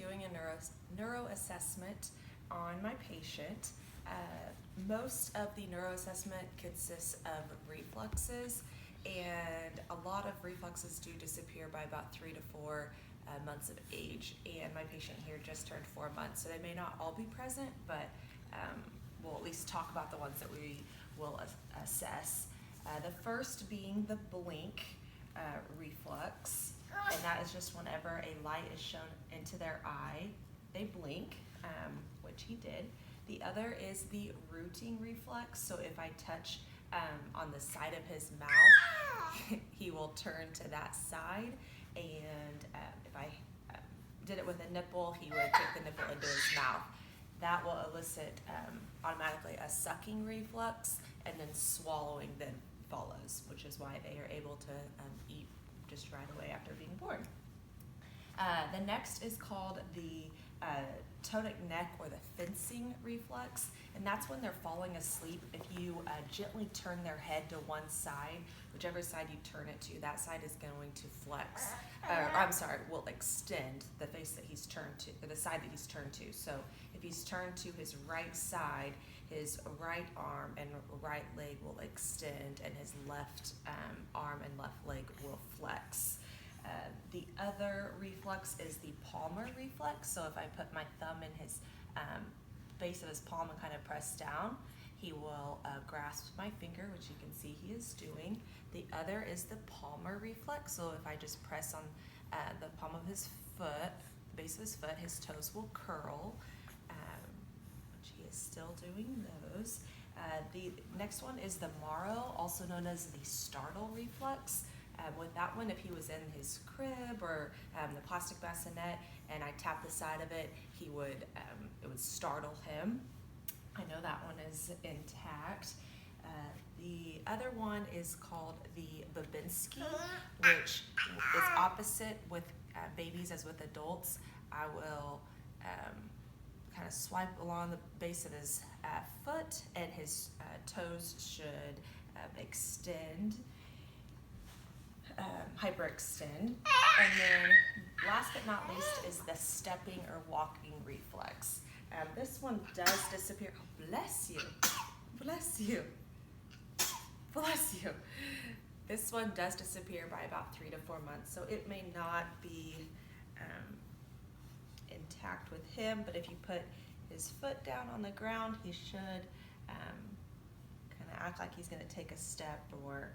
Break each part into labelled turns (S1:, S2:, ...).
S1: doing a neuro assessment on my patient. Most of the neuro assessment consists of refluxes, and a lot of refluxes do disappear by about 3 to 4 months of age. And my patient here just turned 4 months, so they may not all be present, but we'll at least talk about the ones that we will assess. The first being the blink reflux, and that is just whenever a light is shown into their eye, they blink, which he did. The other is the rooting reflex, so if I touch on the side of his mouth, he will turn to that side, and if I did it with a nipple, he would take the nipple into his mouth. That will elicit automatically a sucking reflux, and then swallowing then follows, which is why they are able to eat just right away after being born. The next is called the tonic neck or the fencing reflex, and that's when they're falling asleep. If you gently turn their head to one side, whichever side you turn it to, that side is going to flex, will extend the face that he's turned to, or the side that he's turned to. So if he's turned to his right side, his right arm and right leg will extend, and his left arm and left leg will flex. The other reflex is the palmar reflex. So if I put my thumb in his base of his palm and kind of press down, he will grasp my finger, which you can see he is doing. The other is the palmar reflex. So if I just press on the palm of his foot, the base of his foot, his toes will curl, which he is still doing those. The next one is the Maro, also known as the startle reflex. With that one, if he was in his crib or the plastic bassinet and I tap the side of it, it would startle him. I know that one is intact. The other one is called the Babinski, which is opposite with babies as with adults. I will kind of swipe along the base of his foot, and his toes should extend. Hyperextend. And then last but not least is the stepping or walking reflex. This one does disappear. Oh, bless you. Bless you. Bless you. This one does disappear by about 3 to 4 months, so it may not be intact with him, but if you put his foot down on the ground, he should kind of act like he's going to take a step or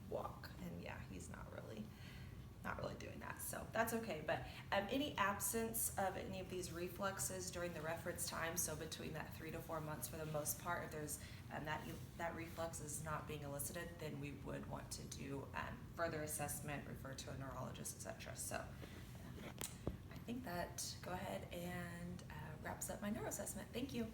S1: walk. And yeah, he's not really doing that, so that's okay. But any absence of any of these reflexes during the reference time, so between that 3 to 4 months for the most part, if there's that reflex is not being elicited, then we would want to do further assessment, refer to a neurologist, etc. So I think that go ahead and wraps up my neuro assessment. Thank you.